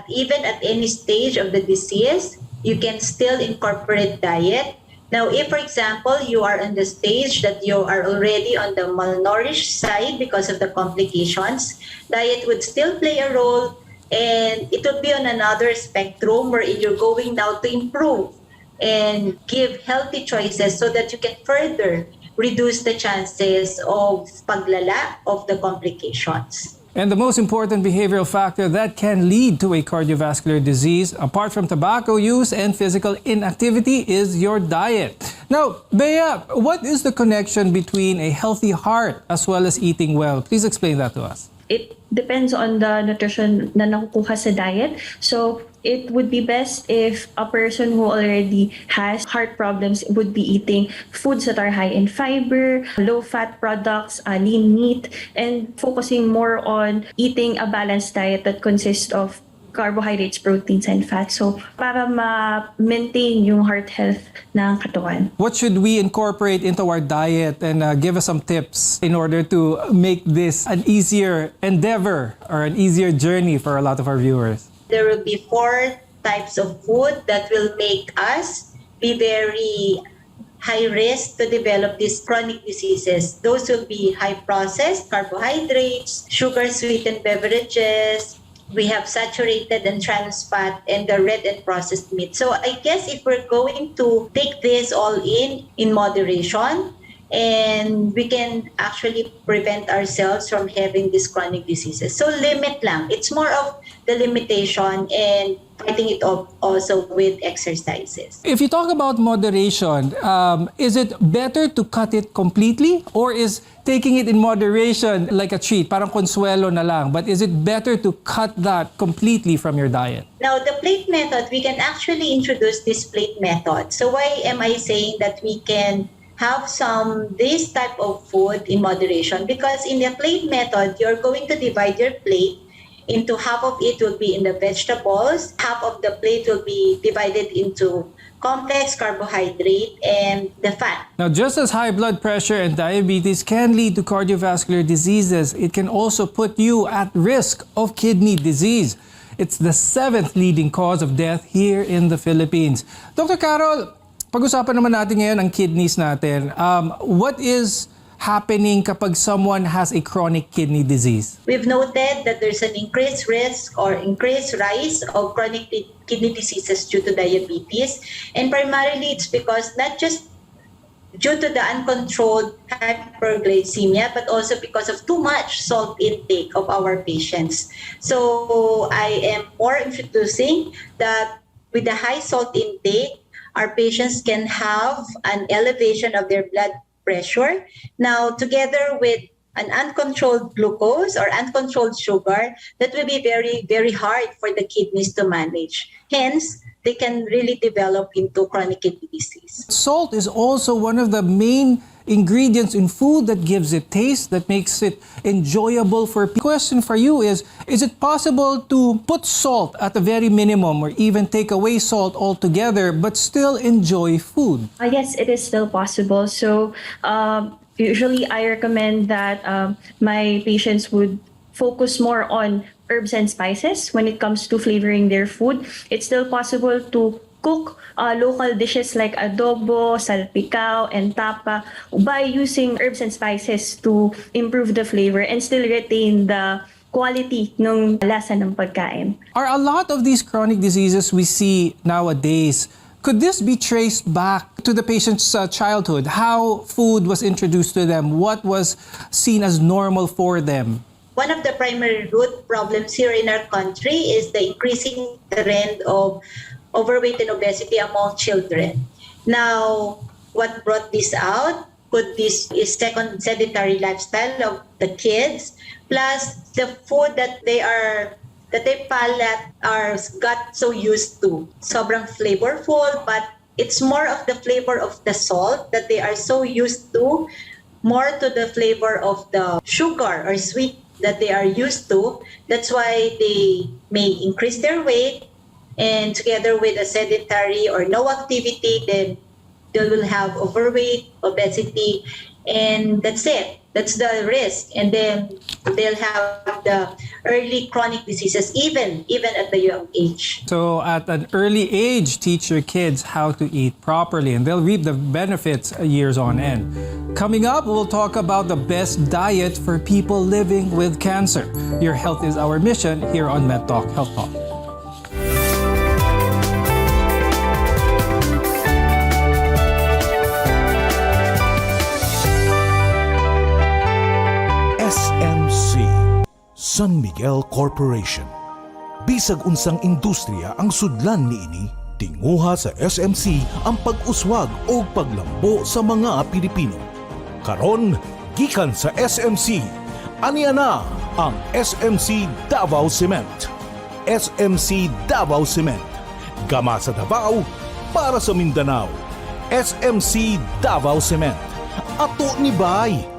Even at any stage of the disease, you can still incorporate diet. Now, if, for example, you are on the stage that you are already on the malnourished side because of the complications, diet would still play a role, and it would be on another spectrum where you're going now to improve and give healthy choices so that you can further reduce the chances of paglala of the complications. And the most important behavioral factor that can lead to a cardiovascular disease, apart from tobacco use and physical inactivity, is your diet. Now, Bea, what is the connection between a healthy heart as well as eating well? Please explain that to us. It depends on the nutrition na nakukuha sa diet. So, it would be best if a person who already has heart problems would be eating foods that are high in fiber, low-fat products, lean meat, and focusing more on eating a balanced diet that consists of carbohydrates, proteins, and fats. So, para ma-maintain yung heart health ng katawan. What should we incorporate into our diet, and give us some tips in order to make this an easier endeavor or an easier journey for a lot of our viewers? There will be 4 types of food that will make us be very high risk to develop these chronic diseases. Those will be high processed carbohydrates, sugar sweetened beverages. We have saturated and trans fat and the red and processed meat. So I guess if we're going to take this all in moderation, and we can actually prevent ourselves from having these chronic diseases. So limit lang. It's more of the limitation and fighting it off also with exercises. If you talk about moderation, is it better to cut it completely, or is taking it in moderation like a treat, parang consuelo na lang, but is it better to cut that completely from your diet? Now, the plate method, we can actually introduce this plate method. So why am I saying that we can have this type of food in moderation? Because in the plate method, you're going to divide your plate into half of it will be in the vegetables, half of the plate will be divided into complex carbohydrate and the fat. Now, just as high blood pressure and diabetes can lead to cardiovascular diseases, it can also put you at risk of kidney disease. It's the 7th leading cause of death here in the Philippines. Dr. Carol, pag-usapan naman natin ngayon ang kidneys natin. What is happening kapag someone has a chronic kidney disease? We've noted that there's an increased risk or increased rise of chronic kidney diseases due to diabetes. And primarily it's because not just due to the uncontrolled hyperglycemia, but also because of too much salt intake of our patients. So I am more introducing that with the high salt intake, our patients can have an elevation of their blood pressure. Now, together with an uncontrolled glucose or uncontrolled sugar, that will be very, very hard for the kidneys to manage. Hence, they can really develop into chronic kidney disease. Salt is also one of the main ingredients in food that gives it taste, that makes it enjoyable for people. Question for you is it possible to put salt at the very minimum or even take away salt altogether but still enjoy food? Yes, it is still possible. So usually I recommend that my patients would focus more on herbs and spices when it comes to flavoring their food. It's still possible to cook local dishes like adobo, salpicao, and tapa by using herbs and spices to improve the flavor and still retain the quality ng lasa ng pagkain. Are a lot of these chronic diseases we see nowadays, could this be traced back to the patient's childhood? How food was introduced to them? What was seen as normal for them? One of the primary root problems here in our country is the increasing trend of overweight and obesity among children. Now, what brought this out? This is second sedentary lifestyle of the kids, plus the food that their palate got so used to. Sobrang flavorful, but it's more of the flavor of the salt that they are so used to, more to the flavor of the sugar or sweet that they are used to. That's why they may increase their weight, and together with a sedentary or no activity, then they will have overweight, obesity, and that's it. That's the risk. And then they'll have the early chronic diseases even at the young age. So at an early age, teach your kids how to eat properly and they'll reap the benefits years on end. Coming up, we'll talk about the best diet for people living with cancer. Your health is our mission here on Med Talk Health Talk. SMC, San Miguel Corporation. Bisag unsang industriya ang sudlan niini, tinguha sa SMC ang pag-uswag o paglambo sa mga Pilipino. Karon, gikan sa SMC, aniya na ang SMC Davao Cement. SMC Davao Cement. Gama sa Davao, para sa Mindanao. SMC Davao Cement. Ato ni Bay.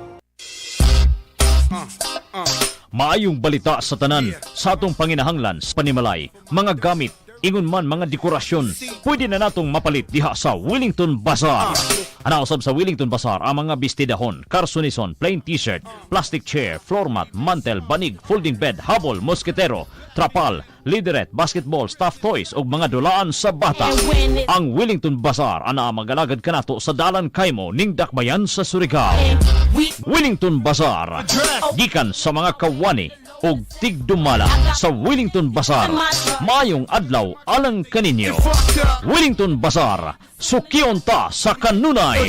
Maayong balita sa tanan sa atong panginahanglan sa panimalay, mga gamit, ingon man mga dekorasyon, pwede na natong mapalit diha sa Wellington Bazaar. Anausab sa Wellington Bazaar ang mga bestidahon, karsunison, plain t-shirt, plastic chair, floor mat, mantel, banig, folding bed, habol, mosketero, trapal, lideret, basketball, stuffed toys ug mga dulaan sa bata. Ang Wellington Bazaar ana magalagad kanato sa Dalan Kaimo ning Dakbayan sa Surigao. Wellington Bazaar, gikan sa mga kawani ug tigdumala sa Wellington Bazaar. Mayong adlaw alang kaninyo. Wellington Bazaar, sukion ta sa kanunay.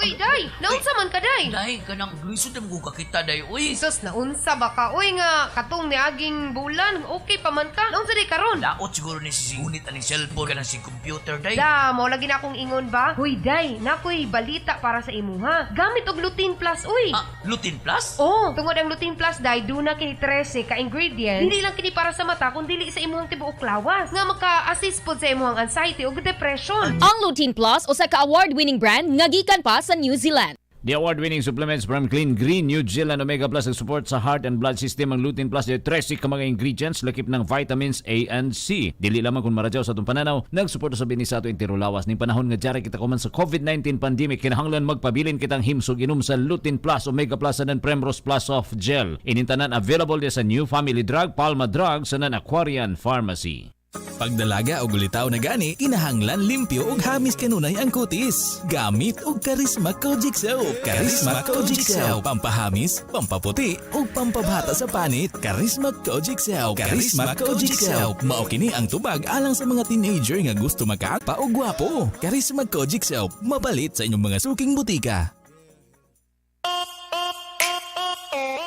Uy, Day! Naunsa man ka, Day? Day, kanang glisod na mo kakita, Day. Uy! Sus, naunsa ba ka? Uy nga, katong ni aging bulan. Okay pa man ka. Naunsa Day karon? Laot siguro ni sisingunit aning cellphone ka na si computer, Day. Da, mo lagi na akong ingon ba? Uy, Day, nakoy balita para sa imuha. Gamit og Lutein Plus, uy. Lutein Plus? Oo, tungod ang Lutein Plus, Day, doon na kini 13 ka ingredients. Hindi lang kini para sa mata, kundi sa imuhang tibuok lawas. Nga maka-assist pod sa imuhang anxiety ug depression. Ang Lutein Plus o sa ka-award-winning brand nga gikan pa sa New Zealand. The award-winning supplements from Clean Green New Zealand Omega Plus ang support sa heart and blood system. Ang Lutein Plus ay 13 ka mga ingredients lakip ng vitamins A and C. Dili lamang kung maradyaw sa itong pananaw, nagsuporta sa binis sa ato intirulawas ning panahon nga jara kita kuman sa COVID-19 pandemic. Kinahanglan magpabilin kitang himsog inom sa Lutein Plus, Omega Plus and Primrose Plus of Gel. Inintanan available sa New Family Drug, Palma Drug sa Aquarian Pharmacy. Pagdalaga o gulitaw na gani, kinahanglan limpyo ug hamis kanunay ang kutis. Gamit og Karisma Kojic Soap. Karisma Kojic Soap, pampahamis, pampaputi ug pampabata sa panit. Karisma Kojic Soap. Karisma Kojic Soap. Mao kini ang tubag alang sa mga teenager nga gusto magkaakpa og gwapo. Karisma Kojic Soap, mapalit sa inyong mga suking butika.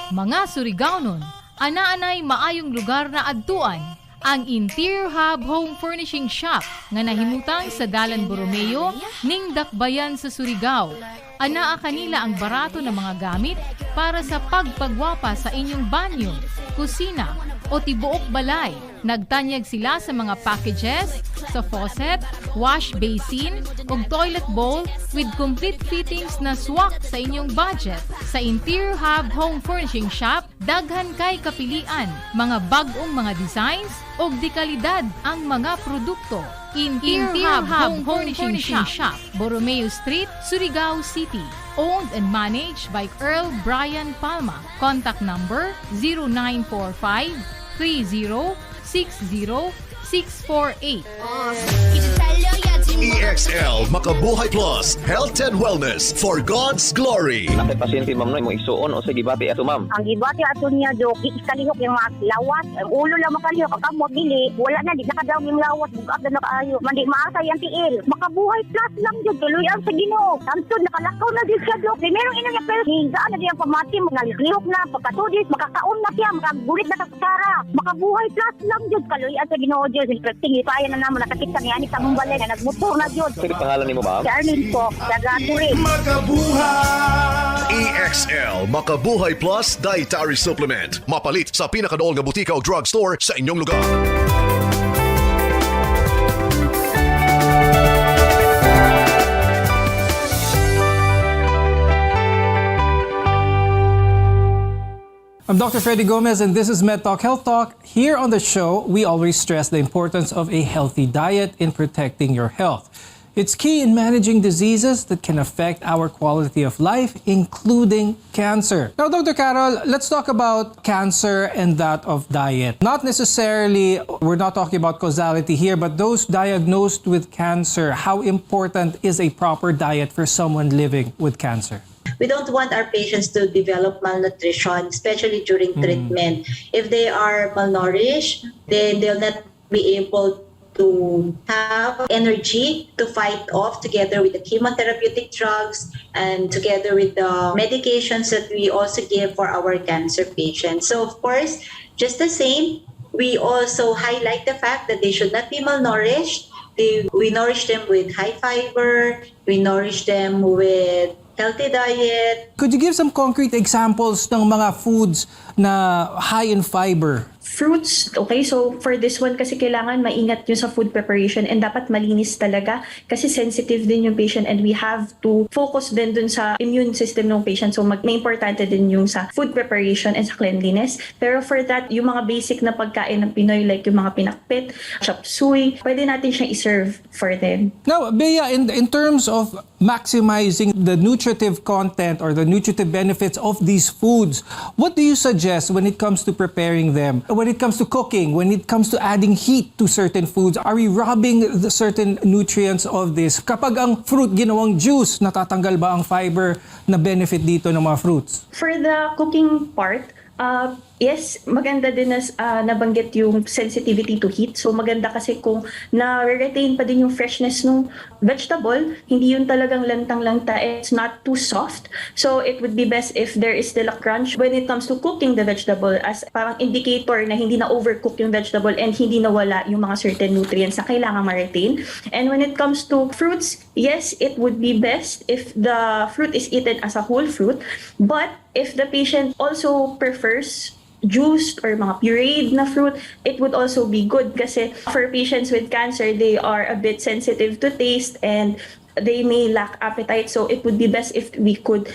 Mga Surigaonon, ana-anay maayong lugar na adtuan ang Interior Hub Home Furnishing Shop nga nahimutang sa Dalan Borromeo ning Dakbayan sa Surigao. Anaa kanila ang barato na mga gamit para sa pagpagwapa sa inyong banyo, kusina o tibuok balay. Nagtanyag sila sa mga packages, sa faucet, wash basin ug toilet bowl with complete fittings na swak sa inyong budget. Sa Interior Hub Home Furnishing Shop, daghan kay kapilian, mga bag-ong mga designs ug dekalidad ang mga produkto. Interior Hub Home Furnishing Shop, Borromeo Street, Surigao City. Owned and managed by Earl Brian Palma. Contact number 0945-3060-648. EXL Makabuhay Plus Health and Wellness for God's Glory. Nakay pasyente ma'am no mo isuon o sa gibati ato ma'am. Ang gibati ato niya dok, ikalihok yung mga lawas, ang ulo lang makalihok, ang kamot dili, wala na di nakadaw yung lawas, bugab na nakaayo. Mandi maasa yung tiil. Makabuhay Plus lang jud tuloy ang sa Ginoo. Samtod nakalakaw na di siya dok. Primero ina niya pero hinga na di ang pamati mga lihok na pagkatudis, makakaon na siya, makagulit na sa kusara. Makabuhay Plus lang jud tuloy ang sa Ginoo jud. Tingin pa na namo nakakita ni ani sa mumbalay na nagmotor na jud. Sige pangalan nimo ma'am? Charlene po, Dagaturi. Makabuhay! EXL Makabuhay Plus Dietary Supplement. Mapalit sa pinakadool nga butika o drugstore sa inyong lugar. I'm Dr. Freddy Gomez and this is Med Talk Health Talk. Here on the show, we always stress the importance of a healthy diet in protecting your health. It's key in managing diseases that can affect our quality of life, including cancer. Now, Dr. Carol, let's talk about cancer and that of diet. Not necessarily, we're not talking about causality here, but those diagnosed with cancer, how important is a proper diet for someone living with cancer? We don't want our patients to develop malnutrition, especially during treatment. If they are malnourished, then they'll not be able to have energy to fight off together with the chemotherapeutic drugs and together with the medications that we also give for our cancer patients. So of course, just the same, we also highlight the fact that they should not be malnourished. We nourish them with high fiber, we nourish them with healthy diet. Could you give some concrete examples ng mga foods na high in fiber? Fruits, okay, so for this one kasi kailangan maingat yun sa food preparation and dapat malinis talaga kasi sensitive din yung patient and we have to focus din dun sa immune system ng patient. So may importante din yung sa food preparation and sa cleanliness. Pero for that, yung mga basic na pagkain ng Pinoy like yung mga pinakpit, chop suey, pwede natin siyang i-serve for them. Now, Bea, in terms of maximizing the nutritive content or the nutritive benefits of these foods, what do you suggest when it comes to preparing them? When it comes to cooking, when it comes to adding heat to certain foods, are we robbing the certain nutrients of this? Kapag ang fruit ginawang juice, natatanggal ba ang fiber na benefit dito ng mga fruits? For the cooking part, yes, maganda din na nabanggit yung sensitivity to heat. So maganda kasi kung na-retain pa din yung freshness ng vegetable, hindi yun talagang lantang-lanta. It's not too soft. So it would be best if there is still a crunch when it comes to cooking the vegetable as parang indicator na hindi na overcook yung vegetable and hindi nawala yung mga certain nutrients na kailangan ma-retain. And when it comes to fruits, yes, it would be best if the fruit is eaten as a whole fruit. But if the patient also prefers juiced or mga pureed na fruit, it would also be good kasi for patients with cancer, they are a bit sensitive to taste and they may lack appetite. So it would be best if we could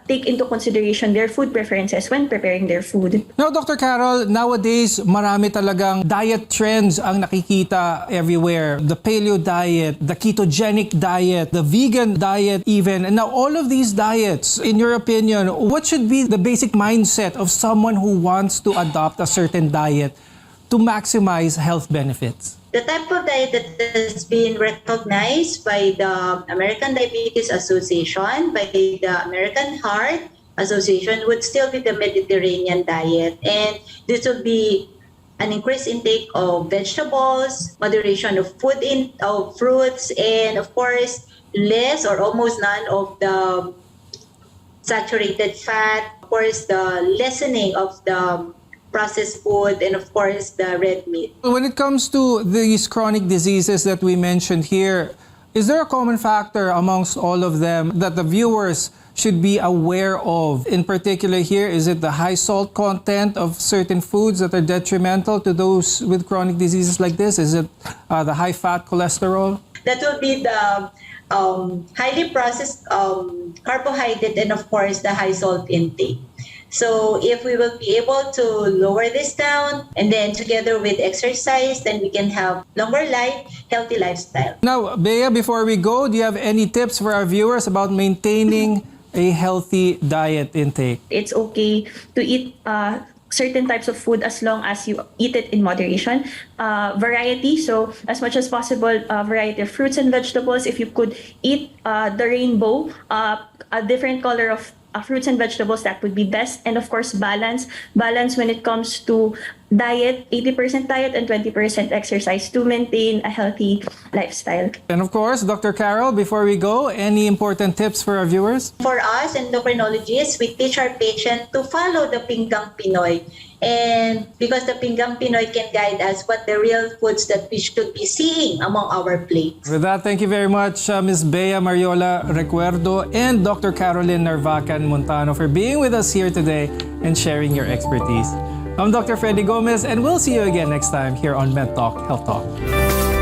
take into consideration their food preferences when preparing their food. Now, Dr. Carol, nowadays, marami talagang diet trends ang nakikita everywhere. The paleo diet, the ketogenic diet, the vegan diet even. And now, all of these diets, in your opinion, what should be the basic mindset of someone who wants to adopt a certain diet to maximize health benefits? the type of diet that has been recognized by the American Diabetes Association, by the American Heart Association, would still be the Mediterranean diet. And this would be an increased intake of vegetables, moderation of of fruits, and of course, less or almost none of the saturated fat, of course, the lessening of the processed food, and of course, the red meat. When it comes to these chronic diseases that we mentioned here, is there a common factor amongst all of them that the viewers should be aware of? In particular here, is it the high salt content of certain foods that are detrimental to those with chronic diseases like this? Is it the high fat cholesterol? That will be the highly processed carbohydrate, and of course the high salt intake. So if we will be able to lower this down, and then together with exercise, then we can have longer life, healthy lifestyle. Now, Bea, before we go, do you have any tips for our viewers about maintaining a healthy diet intake? It's okay to eat certain types of food as long as you eat it in moderation. Variety, so as much as possible, variety of fruits and vegetables. If you could eat the rainbow, a different color of fruits and vegetables, that would be best. And of course, balance when it comes to diet, 80% diet and 20% exercise to maintain a healthy lifestyle. And of course, Dr. Carol, before we go, any important tips for our viewers? For us endocrinologists, we teach our patient to follow the Pinggang Pinoy. And because the Pinggang Pinoy can guide us what the real foods that we should be seeing among our plates. With that, thank you very much, Ms. Bea Mariola Recuerdo and Dr. Caroline Narvacan Montano for being with us here today and sharing your expertise. I'm Dr. Freddy Gomez, and we'll see you again next time here on Med Talk Health Talk.